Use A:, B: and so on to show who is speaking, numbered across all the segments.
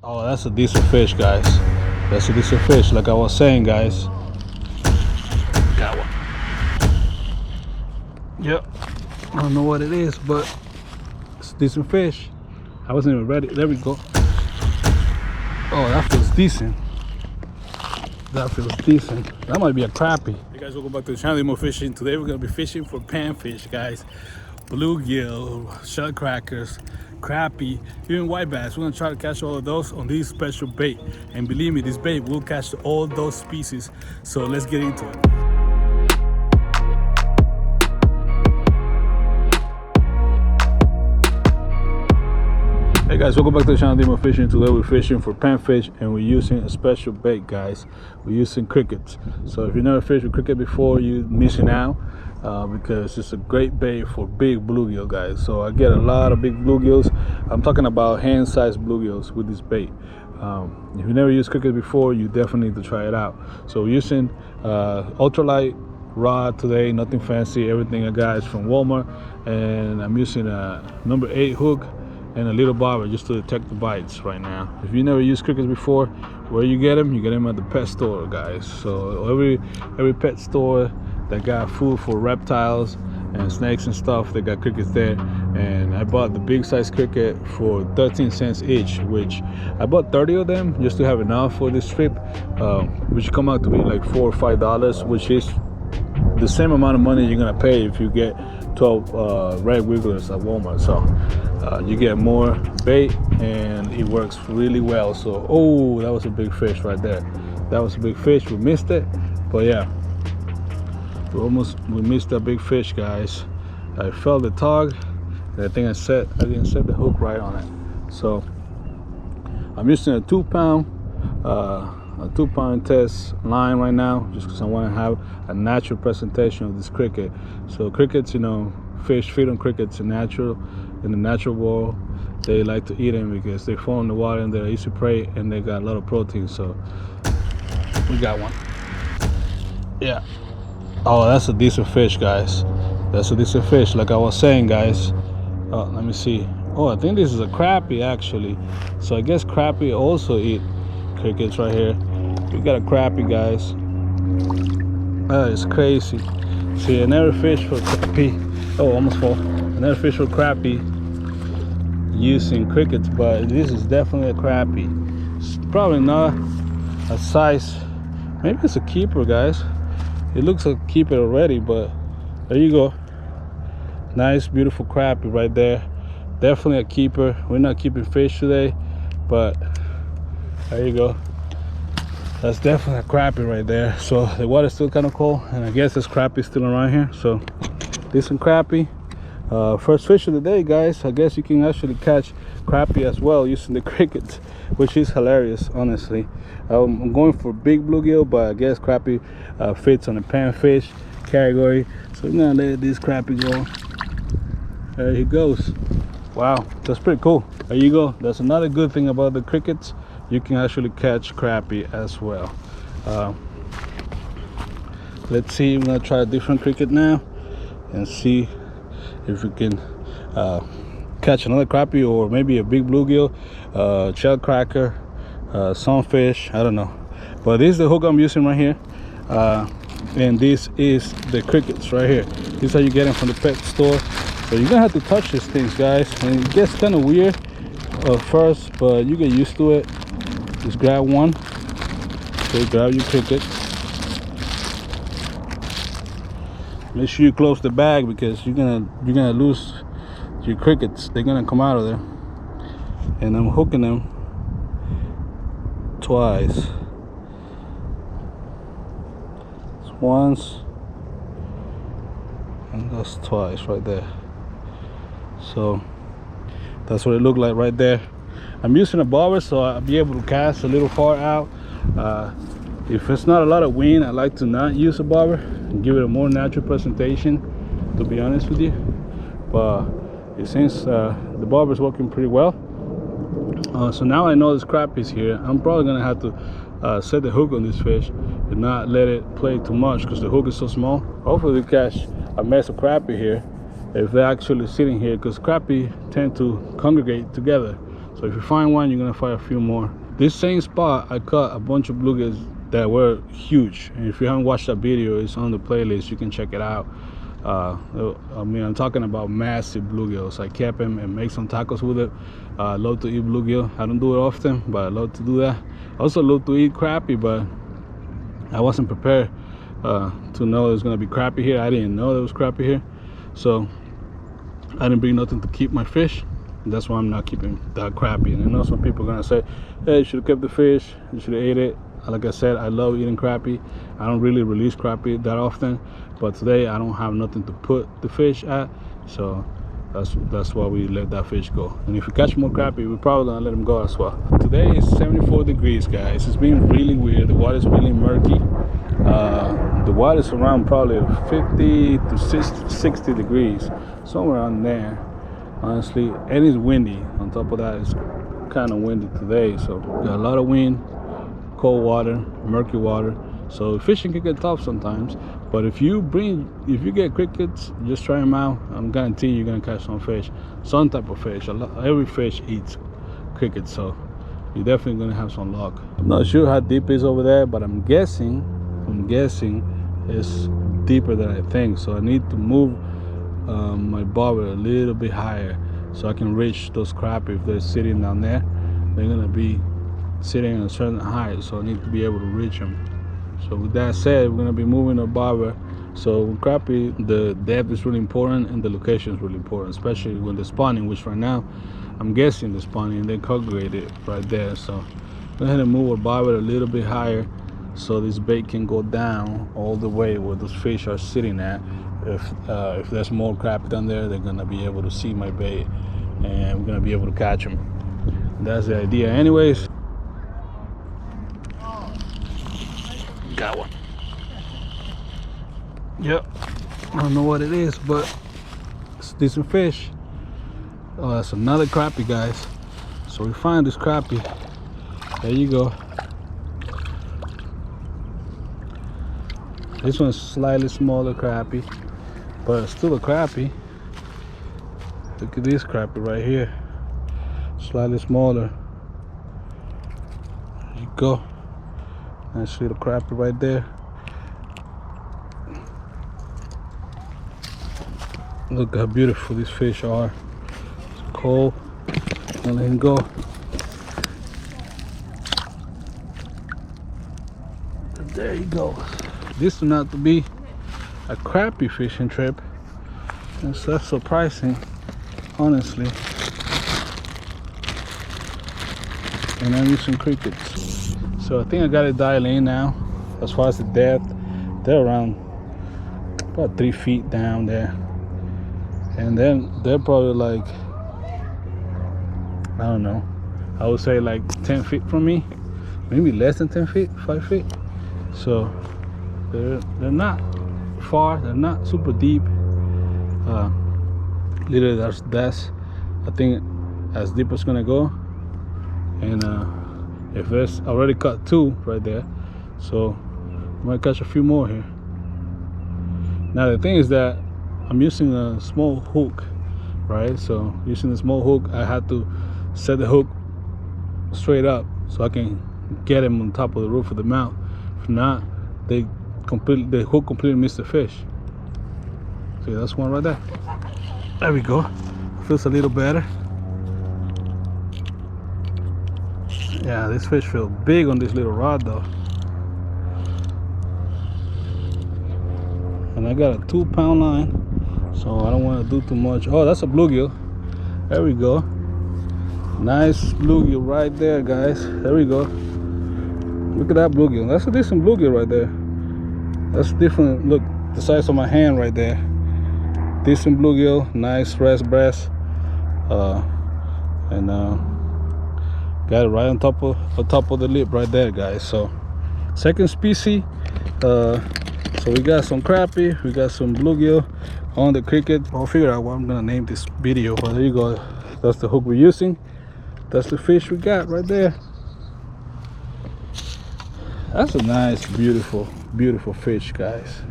A: Oh, that's a decent fish, guys. That's a decent fish, like I was saying, guys. Got one. Yep. I don't know what it is, but it's a decent fish. I wasn't even ready. There we go. Oh, that feels decent. That feels decent. That might be a crappie. Hey guys, welcome back to the channel. More fishing. Today we're gonna be fishing for panfish, guys. Bluegill, shell crackers, crappie, even white bass. We're gonna try to catch all of those on this special bait. And believe me, this bait will catch all those species. So let's get into it. Hey guys, welcome back to the channel. Demo Fishing. Today we're fishing for panfish and we're using a special bait, guys. We're using crickets. So if you never fished with cricket before, you're missing out because it's a great bait for big bluegill, guys. So I get a lot of big bluegills. I'm talking about hand-sized bluegills with this bait. If you never used cricket before, you definitely need to try it out. So we're using ultralight rod today, nothing fancy. Everything I got is from Walmart, and I'm using a number 8 hook and a little bobber just to detect the bites right now. If you never used crickets before, where you get them? You get them at the pet store, guys. So every pet store that got food for reptiles and snakes and stuff, they got crickets there. And I bought the big size cricket for 13 cents each, which I bought 30 of them just to have enough for this trip, which come out to be like $4 or $5, which is the same amount of money you're gonna pay if you get 12 red wigglers at Walmart. So you get more bait and it works really well. So oh, that was a big fish right there. That was a big fish. We missed it, but yeah, we missed that big fish, guys. I felt the tug, and I think I didn't set the hook right on it. So I'm using a 2-pound test line right now, just because I want to have a natural presentation of this cricket. So crickets, you know, fish feed on crickets in the natural world. They like to eat them because they fall in the water and they're easy prey and they got a lot of protein. So we got one. Yeah. Oh, that's a decent fish, guys. That's a decent fish, like I was saying, guys. Let me see. Oh, I think this is a crappie actually. So I guess crappie also eat crickets right here. We got a crappie, guys. That is crazy. See, I never fished for crappie. Oh, almost full. I never fished for crappie using crickets, but this is definitely a crappie. It's probably not a size. Maybe it's a keeper, guys. It looks like a keeper already, but there you go. Nice, beautiful crappie right there. Definitely a keeper. We're not keeping fish today, but there you go. That's definitely a crappie right there. So the water's still kind of cold, and I guess this crappie still around here. So decent crappie. First fish of the day, guys. I guess you can actually catch crappie as well using the crickets, which is hilarious, honestly. I'm going for big bluegill, but I guess crappie fits on the panfish category. So I'm gonna let this crappie go. There he goes. Wow, that's pretty cool. There you go. That's another good thing about the crickets. You can actually catch crappie as well. Let's see. I'm gonna try a different cricket now and see if we can catch another crappie or maybe a big bluegill, shell cracker, sunfish. I don't know, but this is the hook I'm using right here, and this is the crickets right here. This is how you get them from the pet store. So you're gonna have to touch these things, guys, and it gets kind of weird at first, but you get used to it. Just grab one. Okay, grab your cricket. Make sure you close the bag because you're gonna lose your crickets. They're gonna come out of there. And I'm hooking them twice. It's once and that's twice right there. So that's what it looked like right there. I'm using a bobber so I'll be able to cast a little far out. If it's not a lot of wind, I like to not use a bobber and give it a more natural presentation, to be honest with you. But it seems the bobber is working pretty well. So now I know this crappie is here. I'm probably gonna have to set the hook on this fish and not let it play too much because the hook is so small. Hopefully we catch a mess of crappie here if they're actually sitting here, because crappie tend to congregate together. So if you find one, you're gonna find a few more. This same spot, I caught a bunch of bluegills that were huge, and if you haven't watched that video, it's on the playlist, you can check it out. I mean, I'm talking about massive bluegills. I kept them and make some tacos with it. I love to eat bluegill. I don't do it often, but I love to do that. I also love to eat crappie, but I wasn't prepared to know there's gonna be crappie here. I didn't know there was crappie here, so I didn't bring nothing to keep my fish. That's why I'm not keeping that crappie. And I know some people are gonna say, hey, you should have kept the fish, you should have ate it. Like I said, I love eating crappie. I don't really release crappie that often, but today I don't have nothing to put the fish at, so that's why we let that fish go. And if we catch more crappie, we're probably gonna let them go as well. Today is 74 degrees, guys. It's been really weird. The water is really murky. The water is around probably 50 to 60 degrees, somewhere around there, honestly. And it's windy. On top of that, it's kind of windy today, so we got a lot of wind, cold water, murky water. So fishing can get tough sometimes, but if you get crickets, just try them out. I'm guarantee you're gonna catch some fish, some type of fish. Every fish eats crickets, so you're definitely gonna have some luck. I'm not sure how deep it is over there, but I'm guessing it's deeper than I think. So I need to move my bobber a little bit higher so I can reach those crappie. If they're sitting down there, they're gonna be sitting at a certain height, so I need to be able to reach them. So with that said, we're gonna be moving our bobber. So with crappie, the depth is really important and the location is really important, especially when they're spawning, which right now I'm guessing they're spawning and they congregated right there. So go ahead and move our bobber a little bit higher so this bait can go down all the way where those fish are sitting at. If there's more crappie down there, they're gonna be able to see my bait and we're gonna be able to catch them. That's the idea. Anyways, got one. Yep, I don't know what it is, but it's a decent fish. Oh, that's another crappie, guys. So we find this crappie. There you go. This one's slightly smaller crappie, but it's still a crappie. Look at this crappie right here, slightly smaller. There you go. Nice little crappie right there. Look how beautiful these fish are. It's cold. I'll let him go. There you go. This turned out to be a crappie fishing trip. That's surprising, honestly. And I'm using crickets. So I think I got it dialed in now. As far as the depth, they're around about 3 feet down there. And then they're probably like, I don't know, I would say like 10 feet from me. Maybe less than 10 feet, 5 feet. So they're not far, they're not super deep. Literally that's I think as deep as it's gonna go. And if there's already caught 2 right there, so I might catch a few more here. Now the thing is that I'm using a small hook, right? So using the small hook, I had to set the hook straight up so I can get him on top of the roof of the mouth. If not, the hook completely missed the fish. See, that's one right there. There we go. Feels a little better. Yeah, this fish feels big on this little rod though. And I got a 2-pound line, so I don't want to do too much. Oh, that's a bluegill. There we go. Nice bluegill right there, guys. There we go. Look at that bluegill. That's a decent bluegill right there. That's different. Look, the size of my hand right there. Decent bluegill, nice rest breast, and got it right on top of the lip right there, guys. So second species. So we got some crappie, we got some bluegill on the cricket. I'll figure out what I'm gonna name this video, but there you go. That's the hook we're using. That's the fish we got right there. That's a nice, beautiful fish, guys.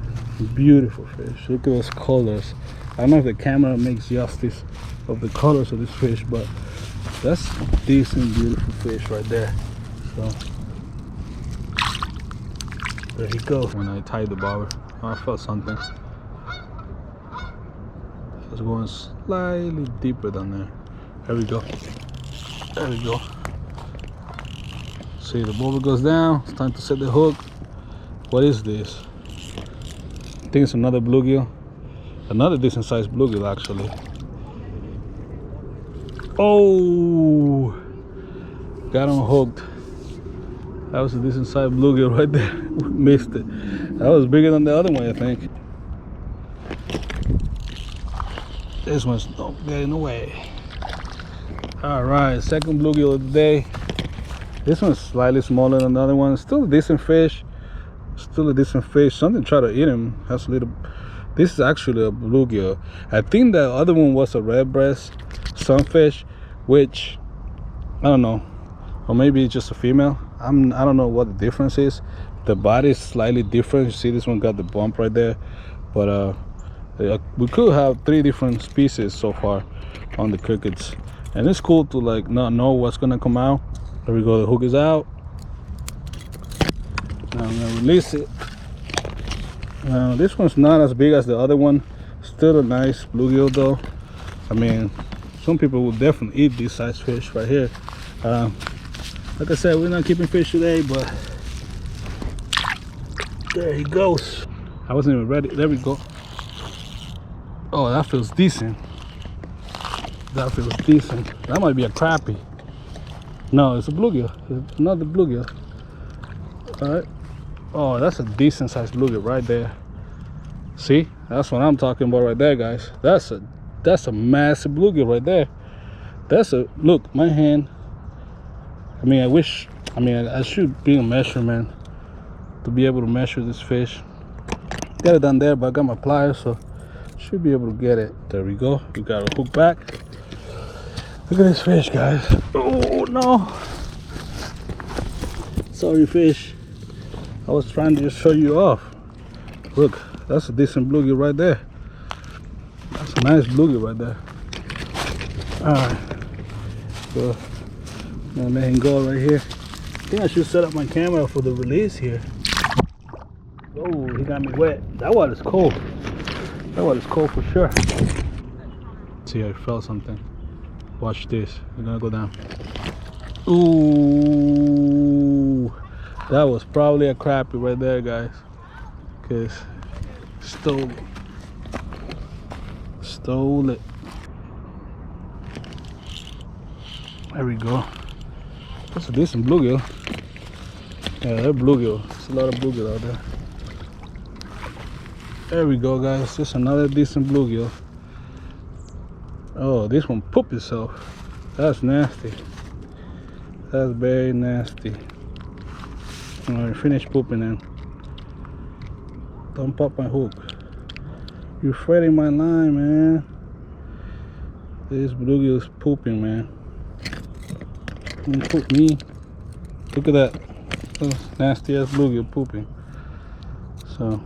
A: Beautiful fish. Look at those colors. I don't know if the camera makes justice of the colors of this fish, but That's decent, beautiful fish right there. So there he goes. When I tied the bobber, I felt something. It was going slightly deeper than there. There we go. There we go. See, the bobber goes down. It's time to set the hook. What is this? I think it's another bluegill. Another decent sized bluegill, actually. Oh, got him hooked. That was a decent sized bluegill right there. Missed it. That was bigger than the other one, I think. This one's not getting away. All right, second bluegill of the day. This one's slightly smaller than the other one. Still a decent fish. Still a decent fish. Something tried to eat him. That's a little. This is actually a bluegill. I think the other one was a red breast sunfish, which I don't know, or maybe it's just a female. I don't know what the difference is. The body is slightly different. You see, this one got the bump right there, but we could have 3 different species so far on the crickets, and it's cool to like not know what's gonna come out. There we go. The hook is out. Now I'm gonna release it. Now this one's not as big as the other one. Still a nice bluegill though. I mean, some people will definitely eat this size fish right here. Like I said, we're not keeping fish today, but there he goes. I wasn't even ready. There we go. Oh, that feels decent. That feels decent. That might be a crappie. No, it's a bluegill. It's another bluegill. All right. Oh, that's a decent sized bluegill right there. See, that's what I'm talking about right there, guys. That's a massive bluegill right there. That's a look. My hand. I mean, I should bring a measurement to be able to measure this fish. Got it down there, but I got my pliers, so should be able to get it. There we go. We got a hook back. Look at this fish, guys. Oh no! Sorry, fish. I was trying to just show you off. Look, that's a decent bluegill right there. That's a nice bluegill right there. Alright. So I'm gonna let him go right here. I think I should set up my camera for the release here. Oh, he got me wet. That water's cold. That water's cold for sure. See, I felt something. Watch this. We're gonna go down. Ooh. That was probably a crappie right there, guys. Cause stole it. There we go. That's a decent bluegill. Yeah, they're bluegill. There's a lot of bluegill out there. There we go, guys. Just another decent bluegill. Oh, this one pooped itself. That's nasty. That's very nasty. Alright, finish pooping then. Don't pop my hook. You're fretting my line, man. This bluegill's pooping, man. Don't poop me. Look at that. Nasty ass bluegill pooping. So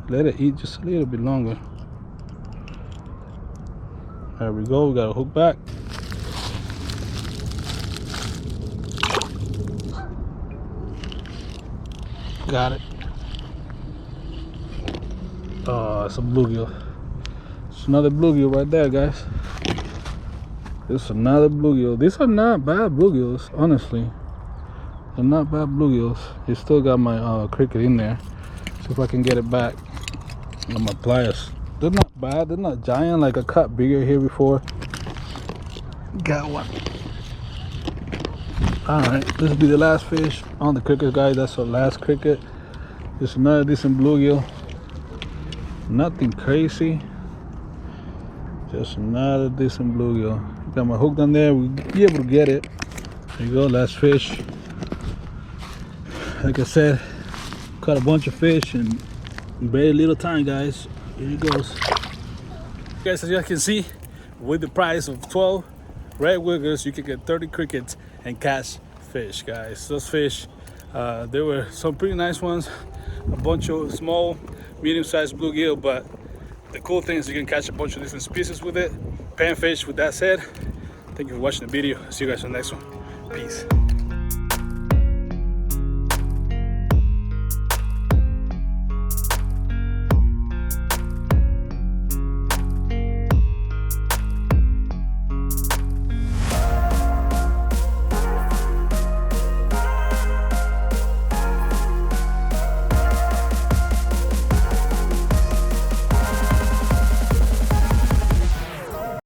A: let it eat just a little bit longer. There we go. We got a hook back. Got it. Oh, it's a bluegill. It's another bluegill right there, guys. It's another bluegill. These are not bad bluegills, honestly. They're not bad bluegills. You still got my cricket in there. See if I can get it back. And my pliers. They're not bad. They're not giant. Like I cut bigger here before. Got one. Alright, this will be the last fish on the cricket, guys. That's our last cricket. Just another decent bluegill. Nothing crazy. Just another decent bluegill. Got my hook down there. We'll be able to get it. There you go, last fish. Like I said, caught a bunch of fish in very little time, guys. Here it goes. Guys, as you can see, with the price of 12 red wiggers, you can get 30 crickets and catch fish, guys. Those fish, there were some pretty nice ones, a bunch of small, medium-sized bluegill, but the cool thing is you can catch a bunch of different species with it. Panfish, with that said, Thank you for watching the video. See you guys in the next one. Peace.